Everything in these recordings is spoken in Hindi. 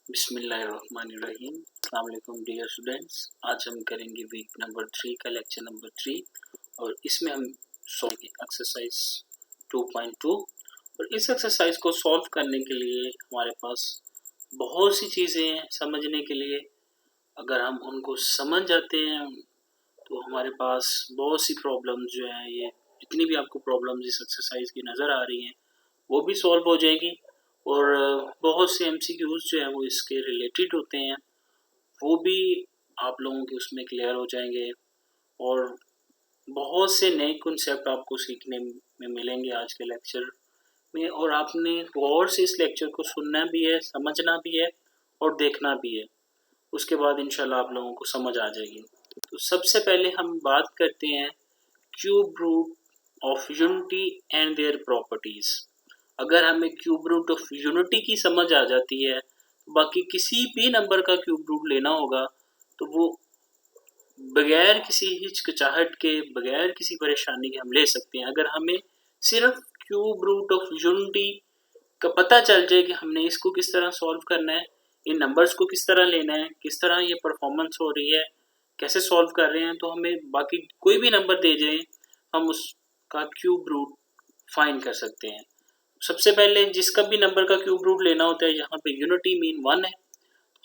बिस्मिल्लाहिर्रहमानिर्रहीम। अस्सलाम वालेकुम डियर स्टूडेंट्स। आज हम करेंगे वीक नंबर 3 का लेक्चर नंबर 3 और इसमें हम सॉल्व एक्सरसाइज 2.2 और इस एक्सरसाइज को सॉल्व करने के लिए हमारे पास बहुत सी चीज़ें हैं समझने के लिए। अगर हम उनको समझ जाते हैं तो हमारे पास बहुत सी प्रॉब्लम्स जो हैं, ये जितनी भी आपको प्रॉब्लम्स इस एक्सरसाइज की नज़र आ रही हैं वो भी सॉल्व हो जाएगी और बहुत से एमसीक्यूज जो है वो इसके रिलेटेड होते हैं, वो भी आप लोगों के उसमें क्लियर हो जाएंगे और बहुत से नए कॉन्सेप्ट आपको सीखने में मिलेंगे आज के लेक्चर में। और आपने गौर से इस लेक्चर को सुनना भी है, समझना भी है और देखना भी है। उसके बाद इंशाल्लाह आप लोगों को समझ आ जाएगी। तो सबसे पहले हम बात करते हैं cube root of unity and their properties. अगर हमें क्यूब रूट ऑफ यूनिटी की समझ आ जाती है तो बाकी किसी भी नंबर का क्यूब रूट लेना होगा तो वो बगैर किसी हिचकिचाहट के, बगैर किसी परेशानी के हम ले सकते हैं। अगर हमें सिर्फ क्यूब रूट ऑफ यूनिटी का पता चल जाए कि हमने इसको किस तरह सॉल्व करना है, इन नंबर्स को किस तरह लेना है, किस तरह ये परफॉर्मेंस हो रही है, कैसे सॉल्व कर रहे हैं, तो हमें बाकी कोई भी नंबर दे जाए हम उसका क्यूब रूट फाइंड कर सकते हैं। सबसे पहले जिसका भी नंबर का क्यूब रूट लेना होता है, यहाँ पे यूनिटी मीन 1 है,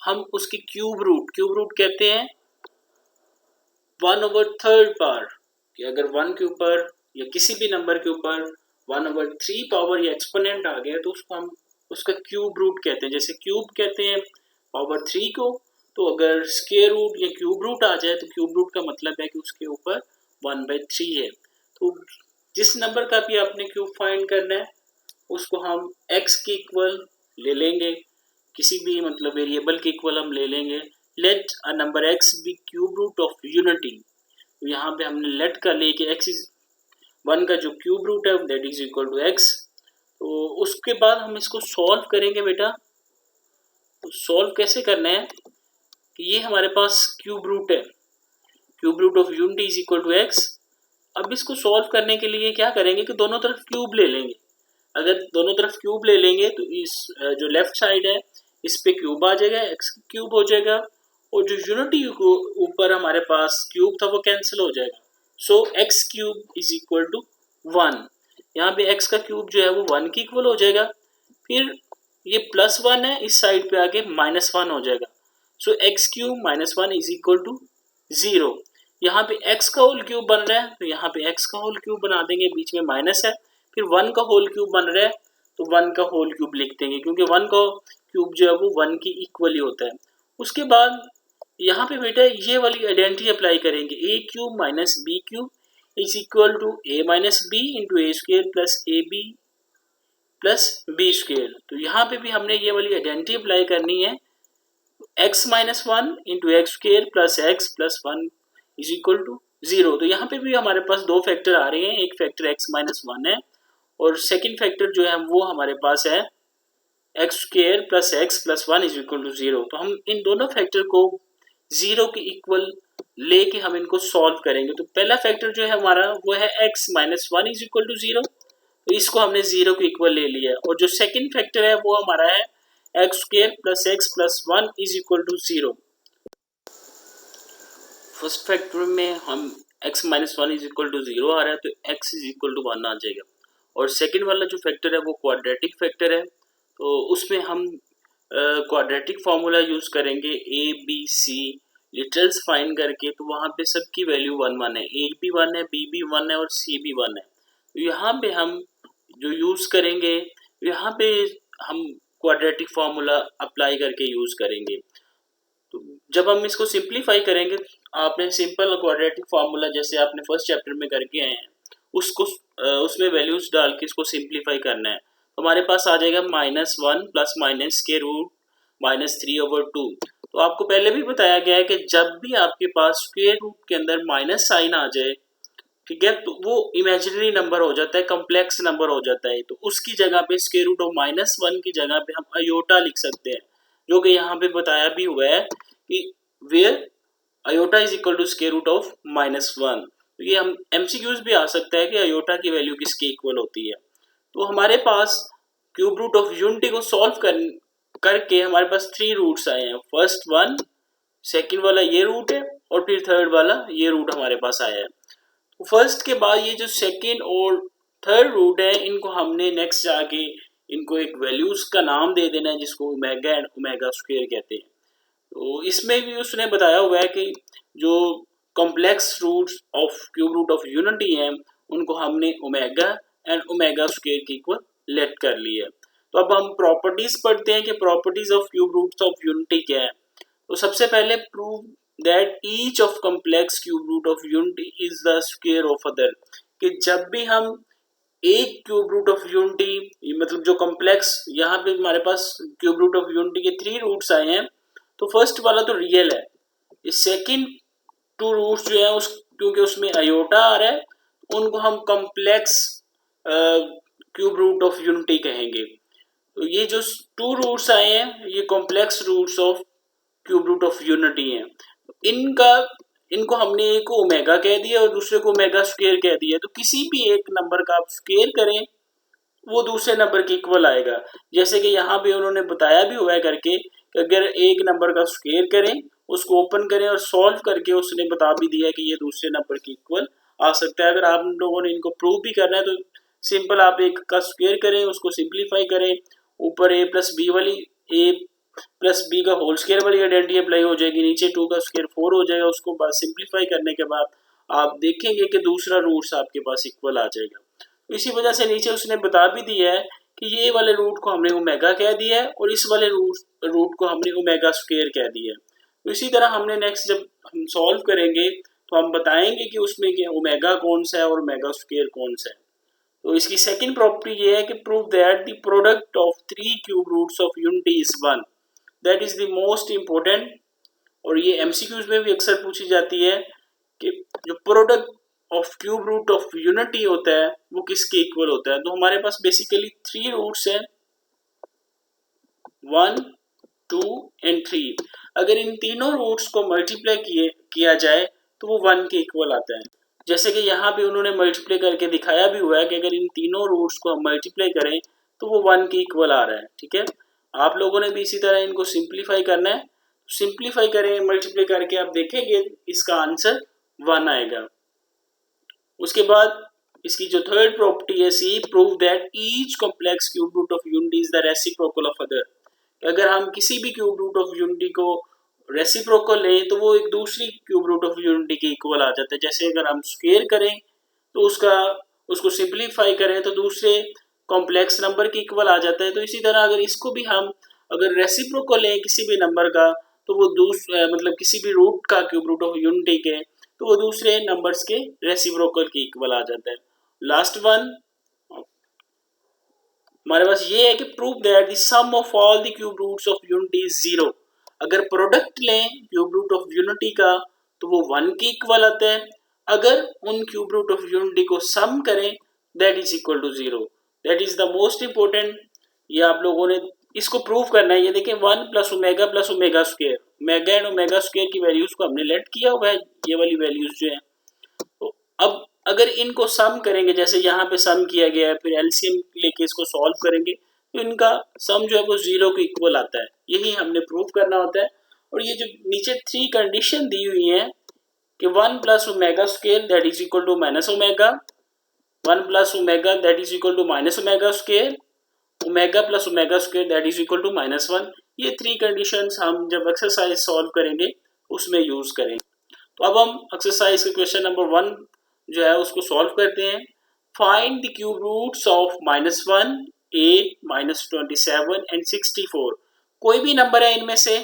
हम उसकी क्यूब रूट कहते हैं 1/3 पावर कि अगर 1 के ऊपर या किसी भी नंबर के ऊपर 1/3 पावर या एक्सपोनेंट आ गया तो उसको हम उसका क्यूब रूट कहते हैं। जैसे क्यूब कहते हैं पावर 3 को, तो अगर स्क्वायर रूट या क्यूब रूट आ जाए तो क्यूब रूट का मतलब है कि उसके ऊपर 1/3 है। तो जिस नंबर का भी आपने क्यूब फाइंड करना है उसको हम x के इक्वल ले लेंगे, किसी भी मतलब वेरिएबल के इक्वल हम ले लेंगे। Let a number x be cube root of unity. तो यहाँ पे हमने लेट का लेके x इज 1 का जो क्यूब रूट है that is equal to x। तो उसके बाद हम इसको सॉल्व करेंगे बेटा। तो सॉल्व कैसे करना है कि ये हमारे पास क्यूब रूट है, cube root of unity is equal to x। अब इसको सॉल्व करने के लिए क्या करेंगे कि दोनों तरफ क्यूब ले लेंगे। अगर दोनों तरफ क्यूब ले लेंगे तो इस जो लेफ्ट साइड है इस पे क्यूब आ जाएगा, x क्यूब हो जाएगा और जो यूनिटी को ऊपर हमारे पास क्यूब था वो कैंसिल हो जाएगा। So x cube is equal to 1। यहाँ पे x का क्यूब जो है वो 1 की इक्वल हो जाएगा। फिर ये +1 है, इस साइड पे आके -1 हो जाएगा। So x cube -1 is equal to 0। यहाँ पे x का होल क्यूब बन रहा है तो यहाँ पे x का होल क्यूब बना देंगे, बीच में माइनस है। फिर 1 का होल क्यूब बन रहा है तो 1 का होल क्यूब लिख देंगे क्योंकि 1 का क्यूब जो है वो 1 की इक्वल ही होता है। उसके बाद यहाँ पे बेटा ये वाली आइडेंटिटी अप्लाई करेंगे, a cube minus B cube is equal to a minus B into A square plus A B plus B square. तो यहाँ पे भी हमने ये वाली आइडेंटिटी अप्लाई करनी है, x minus 1 into x square plus x plus 1 is equal to 0। तो यहाँ पे भी हमारे पास दो फैक्टर आ रहे हैं, एक फैक्टर x माइनस 1 है और सेकेंड फैक्टर जो है वो हमारे पास है x square plus x plus 1 is equal to 0। तो हम इन दोनों फैक्टर को 0 के इक्वल लेके हम इनको सॉल्व करेंगे। तो पहला फैक्टर जो है हमारा वो है x minus 1 is equal to 0, तो इसको हमने 0 के इक्वल ले लिया। और जो सेकेंड फैक्टर है वो हमारा है x square plus x plus 1 is equal to 0। First factor में हम x minus 1 is equal to 0 आ रहा है तो x इज इक्वल टू 1 आ जाएगा। और सेकेंड वाला जो फैक्टर है वो क्वाड्रेटिक फैक्टर है, तो उसमें हम क्वाड्रेटिक फार्मूला यूज करेंगे a b c literals find करके। तो वहाँ पे सबकी वैल्यू 1 है, a भी 1 है, b भी 1 है और c भी 1 है। तो यहाँ पे हम जो यूज करेंगे, यहाँ पे हम क्वाड्रेटिक फार्मूला अप्लाई करके यूज करेंगे। तो जब हम इसको सिंप्लीफाई करेंगे, आपने सिंपल क्वाड्रेटिक फार्मूला जैसे आपने फर्स्ट चैप्टर में करके आए हैं उसको उसमें वैल्यूज डाल के इसको सिंप्लीफाई करना है। तो हमारे पास आ जाएगा -1 प्लस माइनस के रूट -3/2। तो आपको पहले भी बताया गया है कि जब भी आपके पास स्क्वायर रूट के अंदर माइनस साइन आ जाए, ठीक है, तो वो इमेजिनरी नंबर हो जाता है, कम्प्लेक्स नंबर हो जाता है। तो उसकी जगह पे स्क्वायर रूट ऑफ -1 की जगह पे हम अयोटा लिख सकते हैं, जो कि यहाँ पे बताया भी हुआ है कि where iota is equal to square root of -1। तो ये हम एमसीक्यूज भी आ सकता है कि अयोटा की वैल्यू किसके इक्वल होती है। तो हमारे पास क्यूब रूट ऑफ यूनिटी को सॉल्व करके हमारे पास 3 रूट्स आए हैं। फर्स्ट वन, सेकंड वाला ये रूट है और फिर थर्ड वाला ये रूट हमारे पास आया है। तो फर्स्ट के बाद ये जो सेकंड और थर्ड रूट है इनको हमने नेक्स्ट जाके इनको एक वैल्यूज का नाम दे देना है जिसको ओमेगा एंड ओमेगा स्क्वायर कहते हैं। तो इसमें भी उसने बताया हुआ है कि जो complex roots of cube root of unity हैं उनको हमने ओमेगा एंड ओमेगा स्क्वायर के इक्वल लेट कर लिया है। तो अब हम प्रॉपर्टीज पढ़ते हैं कि properties of cube roots of unity क्या है। तो सबसे पहले prove that each of complex cube root of unity is the square of other, कि जब भी हम एक क्यूब रूट ऑफ यूनिटी मतलब जो कॉम्प्लेक्स यहाँ पे हमारे पास क्यूब रूट ऑफ यूनिटी के 3 रूट्स आए हैं तो फर्स्ट वाला तो रियल है, ये सेकंड 2 रूट्स जो है उस क्योंकि उसमें आयोटा आ रहा है उनको हम complex cube root of unity कहेंगे। तो ये जो 2 रूट्स आए हैं ये complex roots of cube root of unity है। इनको हमने एक को ओमेगा कह दिया और दूसरे को ओमेगा स्क्वायर कह दिया। तो किसी भी एक नंबर का आप स्क्वायर करें वो दूसरे नंबर के इक्वल आएगा। जैसे कि यहाँ पे उन्होंने बताया भी हुआ है करके कि अगर एक नंबर का स्क्वायर करें उसको ओपन करें और सॉल्व करके उसने बता भी दिया कि ये दूसरे नंबर के इक्वल आ सकता है। अगर आप लोगों ने इनको प्रूव भी करना है तो सिंपल आप एक का स्क्वायर करें उसको सिंप्लीफाई करें, ऊपर a प्लस बी वाली a प्लस बी का होल स्क्वायर वाली आइडेंटिटी अप्लाई हो जाएगी, नीचे 2 का स्क्वायर 4 हो जाएगा। उसको बाद सिंप्लीफाई करने के बाद आप देखेंगे कि दूसरा रूट्स आपके पास इक्वल आ जाएगा। इसी वजह से नीचे उसने बता भी दिया है कि ये वाले रूट को हमने ओमेगा कह दिया है और इस वाले रूट को हमने ओमेगा स्क्वायर कह दिया है। तो इसी तरह हमने नेक्स्ट जब हम सॉल्व करेंगे तो हम बताएंगे कि उसमें क्या ओमेगा कौन सा है और ओमेगा स्क्वायर कौन सा है। तो इसकी सेकंड प्रॉपर्टी ये है कि prove that the product of 3 cube roots of unity is 1, that is the most important. और ये एमसीक्यूज में भी अक्सर पूछी जाती है कि जो product of cube root of unity होता है वो किसके इक्वल होता है। तो हमारे पास बेसिकली 3 रूट्स हैं 1, 2 एंड 3। अगर इन तीनों रूट्स को मल्टीप्लाई किया जाए तो वो 1 के इक्वल आता है। जैसे कि यहाँ पे उन्होंने मल्टीप्लाई करके दिखाया भी हुआ है कि अगर इन तीनों रूट्स को हम मल्टीप्लाई करें तो वो 1 के इक्वल आ रहा है। ठीक है, आप लोगों ने भी इसी तरह इनको सिंप्लीफाई करना है। सिंप्लीफाई करें मल्टीप्लाई करके आप देखेंगे इसका आंसर 1 आएगा। उसके बाद इसकी जो थर्ड प्रॉपर्टी है see prove that each complex cube root of unity is the reciprocal of other. अगर हम किसी भी क्यूब रूट ऑफ यूनिटी को रेसिप्रोकल लें तो वो एक दूसरी क्यूब रूट ऑफ यूनिटी के इक्वल आ जाता है। जैसे अगर हम स्क्वायर करें तो उसको सिंप्लीफाई करें तो दूसरे कॉम्प्लेक्स नंबर के इक्वल आ जाता है। तो इसी तरह अगर इसको भी हम अगर रेसिप्रोकल लें किसी भी नंबर का तो वो मतलब किसी भी रूट का क्यूब रूट ऑफ यूनिटी के तो वो दूसरे नंबर्स के रेसिप्रोकल के इक्वल आ जाता है। लास्ट वन हमारे पास ये है कि prove that the sum of all the cube roots of unity is 0। अगर प्रोडक्ट लें क्यूब रूट ऑफ यूनिटी का तो वो 1 के इक्वल आता है। अगर उन क्यूब रूट ऑफ यूनिटी को सम करें that is equal to 0। That is the most important. ये आप लोगों ने इसको प्रूव करना है। ये देखें 1 plus omega square, omega and omega square की वैल्यूज को हमने लेट किया हुआ है, ये वाली वैल्यूज जो है। तो अब अगर इनको सम करेंगे जैसे यहाँ पे सम किया गया है फिर एलसीएम लेके इसको सॉल्व करेंगे तो इनका सम जो है वो 0 के इक्वल आता है। यही हमने प्रूव करना होता है। और ये जो नीचे 3 कंडीशन दी हुई है कि 1 plus omega square that is equal to minus omega, 1 plus omega that is equal to minus omega square, omega plus omega square that is equal to -1। ये 3 कंडीशंस हम जब एक्सरसाइज सॉल्व करेंगे उसमें यूज करेंगे। तो अब हम एक्सरसाइज के क्वेश्चन नंबर 1 जो है उसको सॉल्व करते हैं। Find the cube roots of -1, 8, -27 and 64। कोई भी नंबर है इनमें से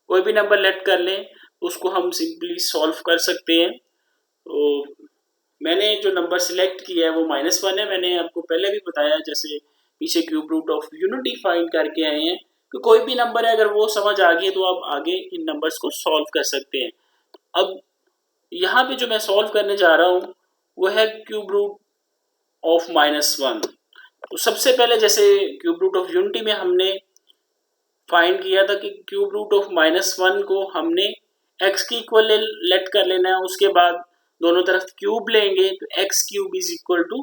कोई भी नंबर लेट कर लें उसको हम सिंपली सॉल्व कर सकते हैं। तो मैंने जो नंबर सिलेक्ट किया है वो -1 है। मैंने आपको पहले भी बताया जैसे पीछे cube root of unity find करके आए हैं कि कोई भी नंबर है अगर वो समझ आ गई तो आप आगे इन नंबर्स को सॉल्व कर सकते हैं। अब यहाँ पे जो मैं सॉल्व करने जा रहा हूँ वो है क्यूब रूट ऑफ -1। तो सबसे पहले जैसे क्यूब रूट ऑफ यूनिटी में हमने फाइंड किया था कि क्यूब रूट ऑफ -1 को हमने x की इक्वल लेट कर लेना है। उसके बाद दोनों तरफ क्यूब लेंगे तो x cube is equal to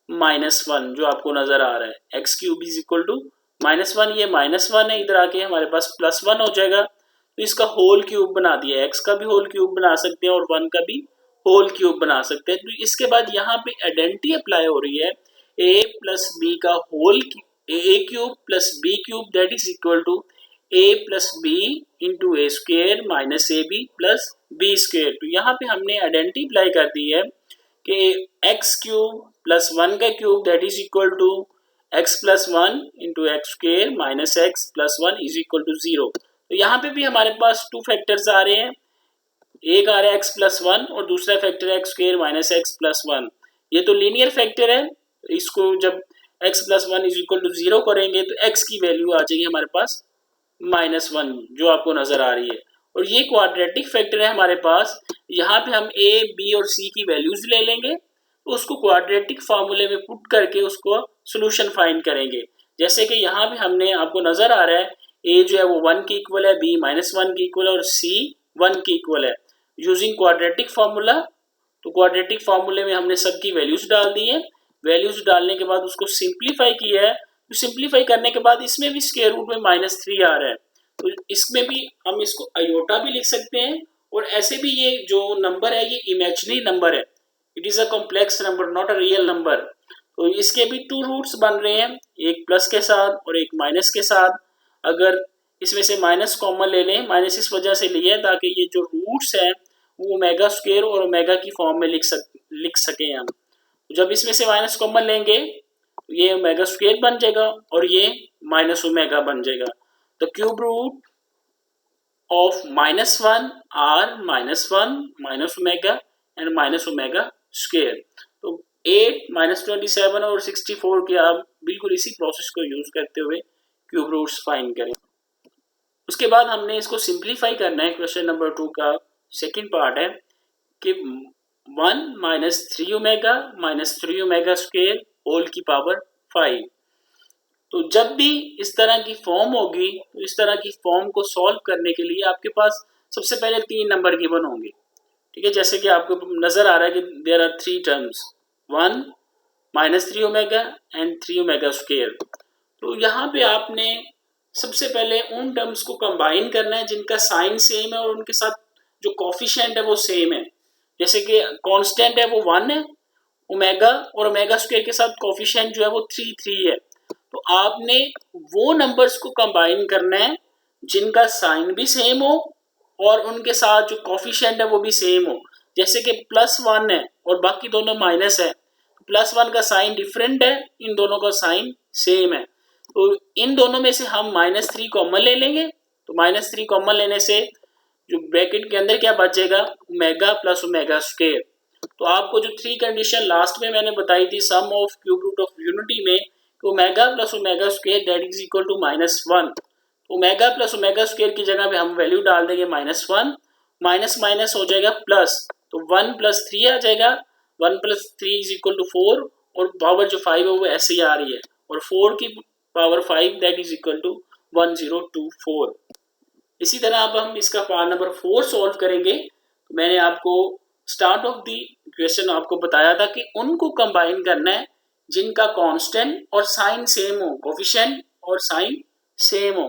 -1 जो आपको नजर आ रहा है, x cube is equal to -1 ये -1 है, इधर आके हमारे पास +1 हो जाएगा। तो इसका होल क्यूब बना दिया, x का भी होल क्यूब बना सकते हैं और 1 का भी होल क्यूब बना सकते हैं। तो इसके बाद यहाँ पे आइडेंटिटी अप्लाई हो रही है, a प्लस बी का whole a cube plus b cube that is equal to a plus b into A square minus a B plus B square. तो यहाँ पे हमने आइडेंटिटी अप्लाई कर दी है कि एक्स क्यूब प्लस 1 का cube that is equal to x plus 1 into x square minus x plus 1 is equal to 0। तो यहाँ पे भी हमारे पास टू फैक्टर्स आ रहे हैं, एक आ रहा है एक्स प्लस 1 और दूसरा फैक्टर है x square minus x plus 1। ये तो लीनियर फैक्टर है, इसको जब x plus 1 is equal to 0 करेंगे तो एक्स की वैल्यू आ जाएगी हमारे पास -1 जो आपको नजर आ रही है। और ये क्वाड्रेटिक फैक्टर है हमारे पास, यहाँ पे हम a b और c की वैल्यूज ले लेंगे, तो उसको क्वाड्रेटिक फार्मूले में पुट करके उसको सोल्यूशन फाइंड करेंगे। जैसे कि यहाँ पे हमने आपको नजर आ रहा है a जो है वो 1 के इक्वल है, b -1 के इक्वल है और c 1 के इक्वल है यूजिंग क्वाड्रेटिक फार्मूला। तो क्वाड्रेटिक फार्मूले में हमने सबकी वैल्यूज डाल दी है, वैल्यूज डालने के बाद उसको सिंप्लीफाई किया है। तो सिंप्लीफाई करने के बाद इसमें भी स्क्वायर रूट में -3 आ रहा है, तो इसमें भी हम इसको आयोटा भी लिख सकते हैं। और ऐसे भी ये जो नंबर है ये इमेजिनरी नंबर है, it is a complex number not a real number. तो इसके भी टू रूट्स बन रहे हैं, एक प्लस के साथ और एक माइनस के साथ। अगर इसमें से माइनस कॉमन ले लें, माइनस इस वजह से लिया ताकि ये जो रूट्स हैं वो ओमेगा स्क्वायर और ओमेगा की फॉर्म में लिख सकें हम। जब इसमें से माइनस कॉमन लेंगे तो ये ओमेगा स्क्वायर बन जाएगा और ये माइनस ओमेगा बन जाएगा। The cube root of -1 r -1 minus omega and minus omega square. तो 8 -27 और 64 के आप बिल्कुल इसी प्रोसेस को यूज करते हुए क्यूब रूट्स फाइंड करें। उसके बाद हमने इसको सिंप्लीफाई करना है। क्वेश्चन नंबर 2 का सेकंड पार्ट है कि 1 -3 ओमेगा -3 ओमेगा स्क्वायर होल की पावर 5। तो जब भी इस तरह की फॉर्म होगी तो इस तरह की फॉर्म को सॉल्व करने के लिए आपके पास सबसे पहले 3 नंबर गिवन होंगे, ठीक है। जैसे कि आपको नजर आ रहा है कि there are 3 terms 1 -3 omega and 3 omega square. तो यहाँ पे आपने सबसे पहले उन टर्म्स को कंबाइन करना है जिनका साइन सेम है और उनके साथ जो कोफिशिएंट है वो सेम है। जैसे कि कांस्टेंट है वो 1 है, ओमेगा और ओमेगा स्क्वायर के साथ कोफिशिएंट जो है वो 3 है। तो आपने वो नंबर्स को कंबाइन करना है जिनका साइन भी सेम हो और उनके साथ जो कोफिशिएंट है वो भी सेम हो। जैसे कि +1 है और बाकी दोनों माइनस है, +1 का साइन डिफरेंट है, इन दोनों का साइन सेम है। तो इन दोनों में से हम -3 कॉमन ले लेंगे। तो -3 कॉमन लेने से जो ब्रैकेट के अंदर क्या बचेगा, ओमेगा प्लस ओमेगा स्क्वायर। तो आपको जो 3 कंडीशन लास्ट में मैंने बताई थी sum of cube root of unity में, omega plus omega square that is equal to -1। Omega plus omega square की जगह पे हम वैल्यू डाल देंगे -1, माइनस माइनस हो जाएगा प्लस, तो 1 + 3 आ जाएगा। 1 + 3 इज इक्वल टू 4 और पावर जो 5 है वो ऐसे ही आ रही है और 4 की power 5 that is equal to 1024। इसी तरह अब हम इसका पार्ट नंबर 4 सॉल्व करेंगे। तो मैंने आपको स्टार्ट ऑफ द क्वेश्चन आपको बताया था कि उनको कंबाइन करना है जिनका कांस्टेंट और साइन सेम हो, कोफिशिएंट और साइन सेम हो।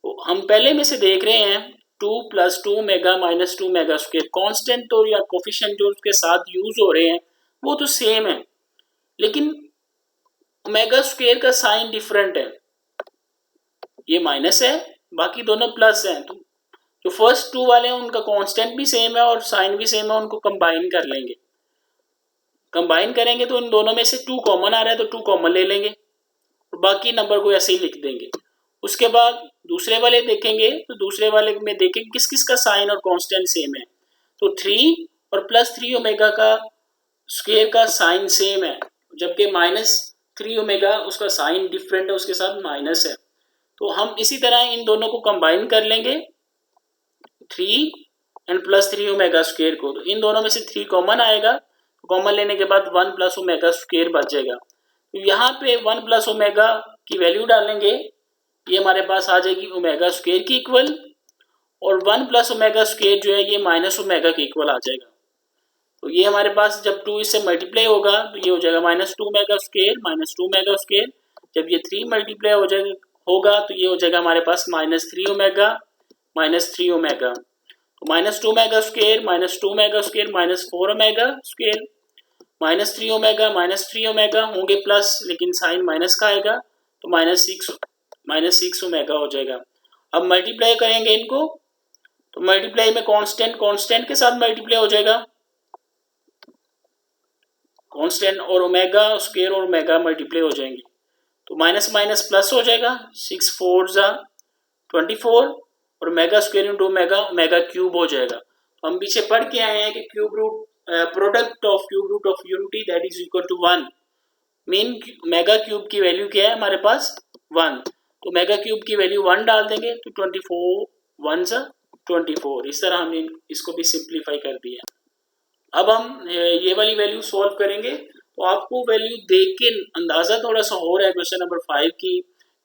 तो हम पहले में से देख रहे हैं 2 + 2 ओमेगा -2 ओमेगा स्क्वायर। कांस्टेंट तो या कोफिशिएंट जो उसके साथ यूज हो रहे हैं वो तो सेम है, लेकिन ओमेगा स्क्वायर का साइन डिफरेंट है, ये माइनस है बाकी दोनों प्लस हैं। तो जो फर्स्ट 2 वाले हैं उनका कांस्टेंट भी सेम है और साइन भी सेम है, उनको कंबाइन कर लेंगे। कंबाइन करेंगे तो इन दोनों में से 2 कॉमन आ रहा है तो 2 कॉमन ले लेंगे और बाकी नंबर को ऐसे ही लिख देंगे। उसके बाद दूसरे वाले देखेंगे तो दूसरे वाले में देखेंगे किस किस का साइन और कांस्टेंट सेम है। तो 3 और +3 ओमेगा का स्क्वायर का साइन सेम है, जबकि -3 ओमेगा उसका साइन डिफरेंट है, उसके साथ माइनस है। तो हम इसी तरह इन दोनों को कंबाइन कर लेंगे 3 एंड +3 ओमेगा स्क्वायर को। तो इन दोनों में से 3 कॉमन आएगा, तो कॉमन लेने के बाद 1 + ओमेगा स्क्वायर बच जाएगा। तो यहाँ पे 1 + ओमेगा की वैल्यू डालेंगे, ये हमारे पास आ जाएगी ओमेगा स्क्वायर की इक्वल, और 1 + ओमेगा स्क्वायर जो है ये माइनस ओमेगा के इक्वल आ जाएगा। तो ये हमारे पास जब 2 इससे मल्टीप्लाई होगा तो ये हो जाएगा -2 ओमेगा स्क्वायर -2 ओमेगा स्क्वायर। जब ये 3 मल्टीप्लाई हो जाएगा होगा तो ये हो जाएगा हमारे पास -3 ओमेगा -3 ओमेगा, तो -2 omega square -2 omega square -4 omega square -3 omega -3 omega होंगे प्लस, लेकिन साइन माइनस का आएगा तो -6 ओमेगा हो जाएगा। अब मल्टीप्लाई करेंगे इनको, तो मल्टीप्लाई में कांस्टेंट के साथ मल्टीप्लाई हो जाएगा, कांस्टेंट और ओमेगा स्क्वायर और ओमेगा मल्टीप्लाई हो जाएंगे, तो माइनस माइनस प्लस हो जाएगा, 6 4 जा 24 और omega square into omega omega cube हो जाएगा। तो हम पीछे पढ़ के आए हैं कि cube root product of cube root of unity that is equal to 1, mean omega cube की वैल्यू क्या है हमारे पास 1, तो ओमेगा क्यूब की वैल्यू 1 डाल देंगे तो 24 1 जा 24, इस तरह हमने इसको भी सिंप्लीफाई कर दिया। अब हम ये वाली वैल्यू सॉल्व करेंगे, तो आपको वैल्यू देख के अंदाजा थोड़ा सा हो रहा है क्वेश्चन नंबर 5 की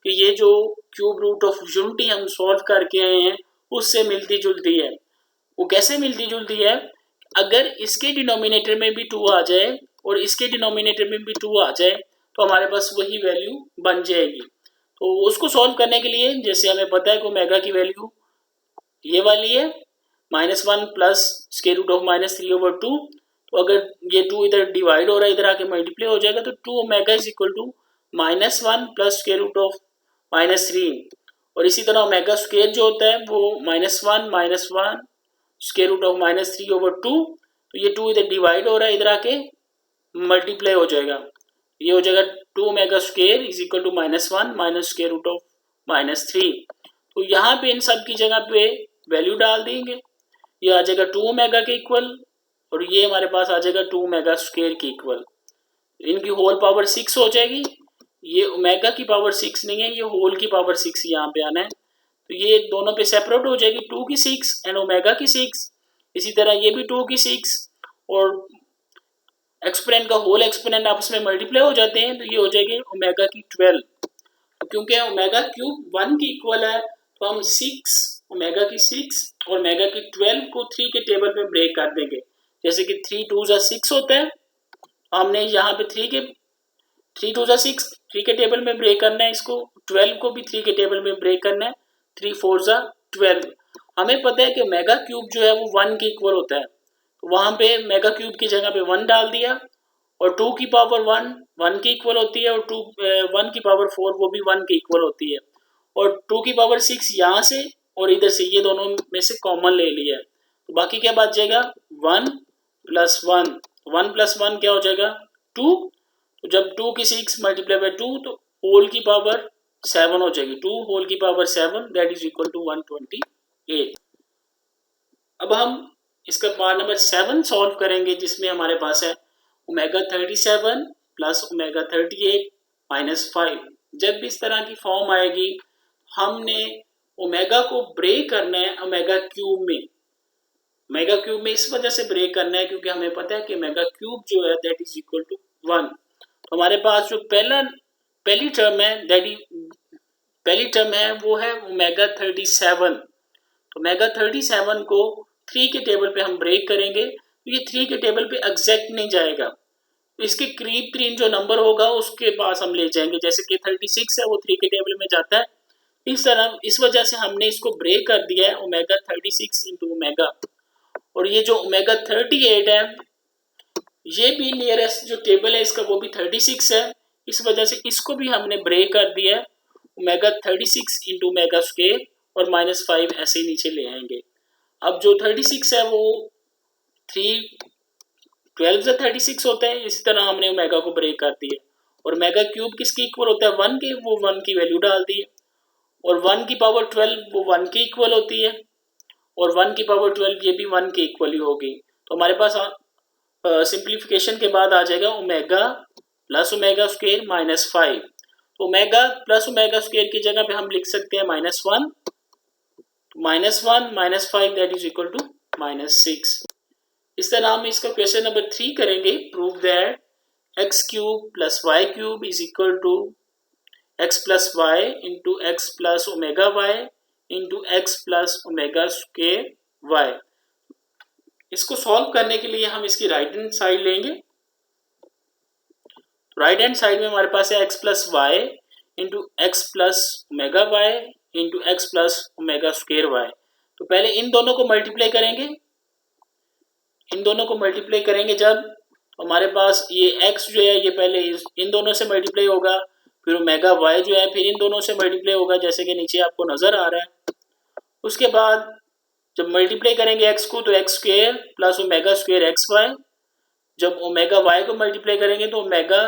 कि ये जो क्यूब रूट ऑफ यूनिटी हम सॉल्व करके आए हैं उससे मिलती जुलती है। वो कैसे मिलती जुलती है, अगर इसके डिनोमिनेटर में भी 2 आ जाए और इसके डिनोमिनेटर में भी 2 आ जाए तो हमारे पास वही वैल्यू बन जाएगी। तो उसको सॉल्व करने के लिए जैसे हमें पता है कि ओमेगा की वैल्यू ये वाली है -1 प्लस स्क्वायर रूट ऑफ -3/2, तो अगर ये 2 इधर डिवाइड हो रहा है इधर आके मल्टीप्लाई हो जाएगा तो 2 omega is equal to -1 plus square root of -3, और इसी तरह ओमेगा स्क्वायर जो होता है वो -1 स्क्वायर रूट ऑफ -3/2, तो ये 2 इधर डिवाइड हो रहा है इधर आके मल्टीप्लाई हो जाएगा, ये हो जाएगा 2 omega square is equal to -1 minus square root of -3। तो यहाँ पे इन सब की जगह पे वैल्यू डाल देंगे, ये आ जाएगा 2 ओमेगा के इक्वल और ये हमारे पास आ जाएगा 2 ओमेगा स्क्वायर के इक्वल, इनकी होल पावर 6 हो जाएगी, ये ओमेगा की पावर 6 नहीं है, ये होल की पावर 6 यहाँ पे आना है, तो ये दोनों पे सेपरेट हो जाएगी, 2 की 6 एंड ओमेगा की 6, इसी तरह ये भी 2 की 6 और एक्सपोनेंट का होल एक्सपोनेंट आपस में मल्टीप्लाई हो जाते हैं, तो ये हो जाएगी ओमेगा की 12, तो क्योंकि ओमेगा क्यूब 1 की इक्वल है तो हम 6 ओमेगा की 6 और ओमेगा की 12 को 3 के टेबल में ब्रेक कर देंगे, जैसे कि 3 2 जा 6 होता है, हमने यहाँ पे 3 2 जा 6 3 के टेबल में ब्रेक करना है, इसको 12 को भी 3 के टेबल में ब्रेक करना है, 3 4 जा 12। हमें पता है कि ओमेगा क्यूब जो है वो 1 के इक्वल होता है, तो वहां पे मेगा क्यूब की जगह पे 1 डाल दिया, और 2 की पावर 1 की इक्वल होती है, और 1 की पावर 4 वो भी 1 की इक्वल होती है, और 2 की पावर 6 यहाँ से और इधर से ये दोनों में से कॉमन ले लिया है, तो बाकी क्या बच जाएगा 1 प्लस 1, 1 प्लस 1 क्या हो जाएगा 2, तो जब 2 की 6 मल्टीप्लाई बाई 2 तो होल की पावर 7 हो जाएगी, 2 होल की power 7 that is equal to 128। अब हम इसका पार्ट नंबर 7 सॉल्व करेंगे, जिसमें हमारे पास है ओमेगा 37 प्लस ओमेगा 38 माइनस 5। जब भी इस तरह की फॉर्म आएगी हमने ओमेगा को ब्रेक करना है ओमेगा क्यूब में, ओमेगा क्यूब में इस वजह से ब्रेक करना है क्योंकि हमें पता है कि ओमेगा क्यूब जो है दैट इज इक्वल टू 1, तो हमारे पास जो पहली टर्म है वो है ओमेगा 37, तो ओमेगा 37 को 3 के टेबल पे हम ब्रेक करेंगे, तो ये 3 के टेबल पे एग्जैक्ट नहीं जाएगा, तो इसके करीब करीब जो नंबर होगा उसके पास हम ले जाएंगे, जैसे कि 36 है वो 3 के टेबल में जाता है, इस तरह इस वजह से हमने इसको ब्रेक कर दिया है ओमेगा 36 इंटू ओमेगा, और ये जो ओमेगा 38 है ये भी नियरेस्ट जो टेबल है इसका वो भी 36 है, इस वजह से इसको भी हमने ब्रेक कर दिया है ओमेगा 36 इंटू ओमेगा स्क्वायर और -5 ऐसे ही नीचे ले आएंगे। अब जो 36 है वो 3 12 से 36 होता है, इसी तरह हमने ओमेगा को ब्रेक कर दिया, और ओमेगा क्यूब किसके इक्वल होता है 1 के, वो 1 की वैल्यू डाल दी है, और 1 की पावर 12 वो 1 के इक्वल होती है, और 1 की पावर 12 ये भी 1 के इक्वल ही होगी, तो हमारे पास सिंप्लीफिकेशन के बाद आ जाएगा ओमेगा प्लस ओमेगा स्क्वायर -5, तो ओमेगा प्लस ओमेगा स्क्वायर की जगह पे हम लिख सकते हैं -1 -5 दैट इज इक्वल टू -6। इस तरह हम इसका क्वेश्चन नंबर 3 करेंगे, prove that x cube plus y cube is equal to x plus y into x plus omega y into x plus omega square y. इसको सॉल्व करने के लिए हम इसकी राइट हैंड साइड लेंगे, राइट हैंड साइड में हमारे पास है x plus y into x plus omega y into x plus omega square y. तो पहले इन दोनों को मल्टीप्लाई करेंगे, इन दोनों को मल्टीप्लाई करेंगे जब हमारे पास ये x जो है ये पहले इन दोनों से मल्टीप्लाई होगा, फिर ओमेगा y जो है फिर इन दोनों से मल्टीप्लाई होगा जैसे कि नीचे आपको नजर आ रहा है। उसके बाद जब मल्टीप्लाई करेंगे x को तो x square plus omega square x y, जब ओमेगा y को मल्टीप्लाई करेंगे तो ओमेगा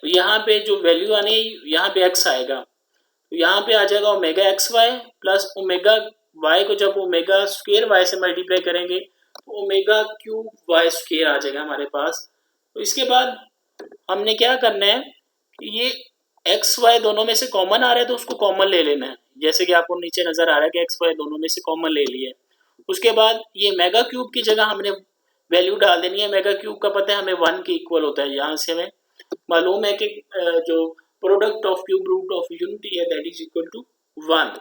यहाँ पे जो वैल्यू आनी है यहाँ पे x आएगा, तो यहाँ पे आ जाएगा omega x y plus omega y को जब ओमेगा स्क्वायर वाई से मल्टीप्लाई करेंगे तो ओमेगा क्यूब वाई स्क्वायर आ जाएगा हमारे पास। तो इसके बाद हमने क्या करना है कि ये एक्स वाई दोनों में से कॉमन आ रहा है तो उसको कॉमन ले लेना है, जैसे कि आपको नीचे नजर आ रहा है कि एक्स वाई दोनों में से कॉमन ले लिया। उसके बाद ये मेगा क्यूब की जगह हमने वैल्यू डाल देनी है, मेगा क्यूब का पता है हमें 1 के इक्वल होता है, यहाँ से हमें मालूम है कि जो product of cube root of unity है दैट इज इक्वल टू 1,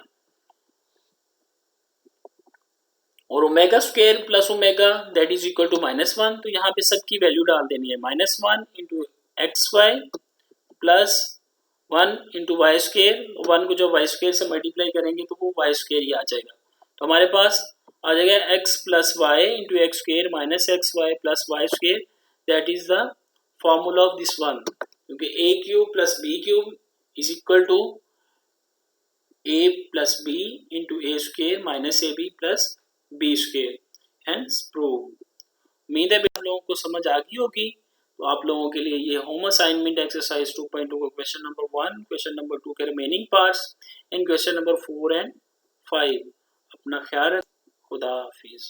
और omega square plus omega that is equal to -1। तो यहाँ पे सबकी वैल्यू डाल देनी है, -1 into x y plus 1 into y square, 1 को जब वाई स्क्वायर से मल्टीप्लाई करेंगे तो वो वाई स्क्वायर ही आ जाएगा। तो हमारे पास आ जाएगा x plus y into x square minus x y plus y square, that is the formula of this one, क्योंकि a cube plus b cube is equal to a plus b into a square minus a B plus b square, hence prove. उम्मीद है आप लोगों को समझ आ गई होगी। तो आप लोगों के लिए ये होम असाइनमेंट एक्सरसाइज 2.2 का क्वेश्चन नंबर 1, क्वेश्चन नंबर 2 के remaining parts and question number 4 and 5। अपना ख्याल रखें, खुदा हाफिज।